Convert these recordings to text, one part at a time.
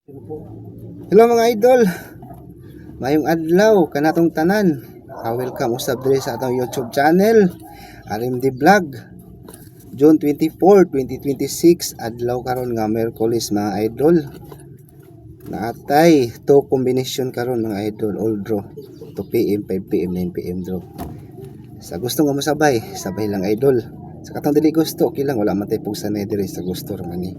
Hello mga idol, mayong adlaw kanatong tanan. Welcome usab diri sa atong YouTube channel, RMD Vlog. June 24, 2026, adlaw karon nga Miyerkules mga idol. Naatay to combination karon mga idol, all draw. 2 PM, 5 PM, 9 PM draw. Sa gusto nga masabay, sabay lang idol. Sa katong dili gusto, okay lang, wala man tay pugsanay diri sa gusto ra man ni.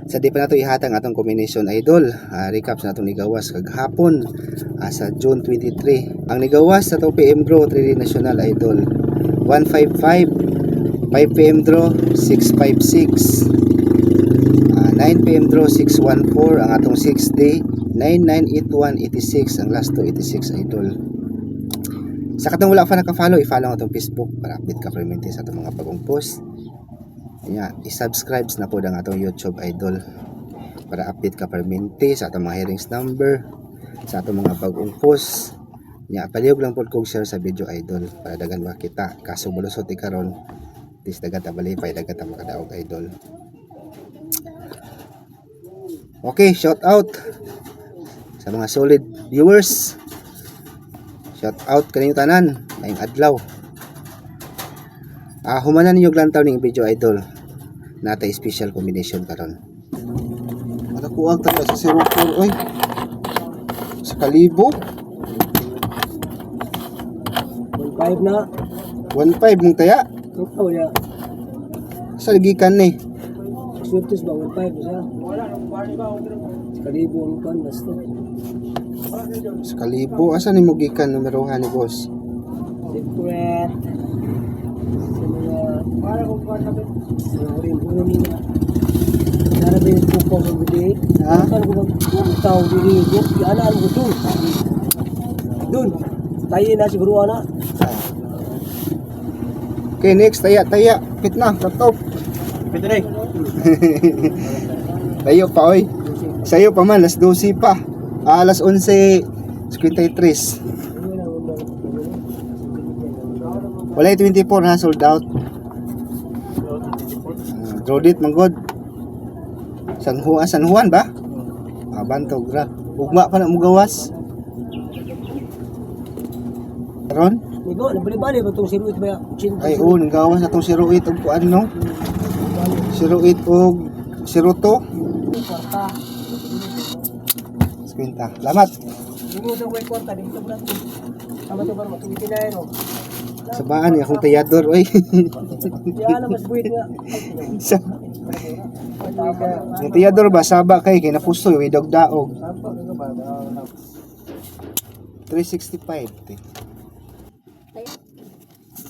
Sa di pa nato ihatang atong combination idol, recap sa atong nigawas kaghapon sa June 23. Ang nigawas sa 2 PM draw 3D national idol 155, 5 PM draw 656, 9 PM draw 614, ang atong 6 day 998186, ang last 286 idol. Sa katong wala pa naka-follow, i-follow ang atong Facebook para update ka permente sa atong mga bagong post. I-subscribe na po ang atong YouTube idol para update ka permente sa atong mga hearings number, sa atong mga bagong post. Palihog lang po kong share sa video idol para dagan makita. Kaso bulusot karon tis dagat balipay, dagat makadaog idol. Okay, shout out sa mga solid viewers. Shout out kaninyo tanan ngayong adlaw. Humanan ninyo glantaw ning video idol. Natay special combination karon. Matakuag ta sa 04 oy. Sa kalibo. 1.5 na. 1.5 mong taya. Totoo ya. Sa gikan ni. Swertes ba 1.5 siya? Sa kalibo ang kan basta. Sa kalibo asa ni mo gikan numerohan ni boss? Secret. Sa mga rin nila. Narabi yung pupo sa budi. Ano ko magpuntaw diri. Ano ko doon. Doon. Tayo na siguro ana. Okay, next taya. Pit na, top. Pwede rin. Tayo pa oy. Sayo pa man, alas 12 pa. Alas 11:53. Wala 24 na sold out. Drodit manggod. San Juan ba? Bantog ra. Ugma pa na mo gawas. Karon? Migo, nabali-bali ba itong 08 ba? Ay nang gawas atong 08 og kuan no. 08 og 02. Kwarta. Kwenta. Lamat. Migo daw may kwarta. Dito ba natin? Tama ito ba? Tumitinay no? Sabaan ni akong tayador oy. Yan ang mas buwit nga. Yung tiyador ba, saba kay napusoy, way daog-daog. 365.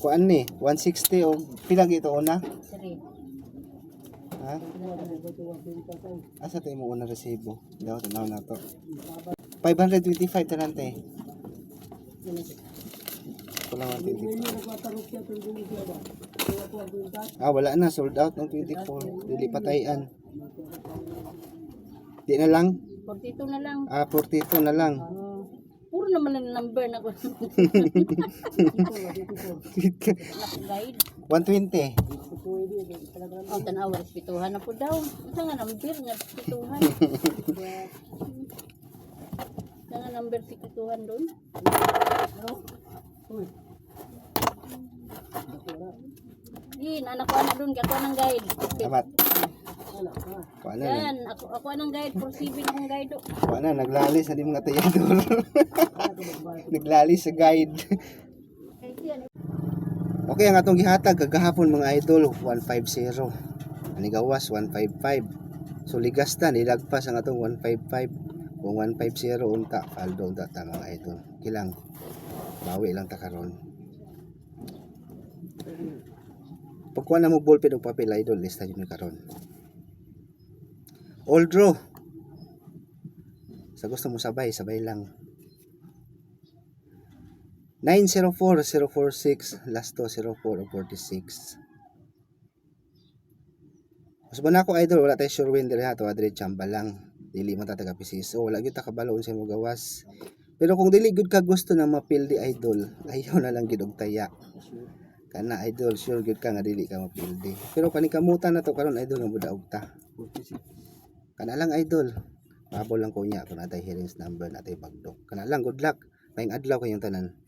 Kuan ni, 160 o pilang ito una? Ha? Asa tayo mo una resibo? Daw tanaw na to. 525 tanante. Kulang 125. Wala na, sold out ng 24. Dili patayan. Di na lang? 42 na lang. 42 na lang. Puro naman ang number na ko. Guide. 120. Oh, tanawa, respituhan na po daw. Isa nga number nga respituhan. Isa nga number respituhan doon. Yin, anak ko anak doon, ako anang guide. Salamat. Kuha na. Yan, ako anang guide, proceeding akong guide. Kuha na, naglalis na di mga tayador. Naglalis sa guide. Okay, ang atong gihatag kagahapon mga idol, 150. Ani gawas 155. So ligastan ilagpas ang atong 155. Kung 150 unta, paldo unta ta mga idol. Kilang bawi lang ta karon. Pagkuha na mo ballpen o papel idol, lista yun karon. All draw. Sa gusto mo sabay lang. 904, 046, last 2, 04 o 46. Mas ba na ako idol, wala tayo sure win dili ha, to adre chamba lang. Dili man ta taga PCSO, wala gyud ta kabalo sa mo gawas. Pero kung dili gyud ka gusto na mapildi idol, ayaw na lang gyud og taya. Kana idol, sure gyud ka nga dili ka mapildi. Pero panikamutan na to karon idol nga budaog ta. Kana lang idol. Mabol lang ko niya kung natay hearings number natay bagdok. Kana lang good luck. Maayong adlaw kayong tanan.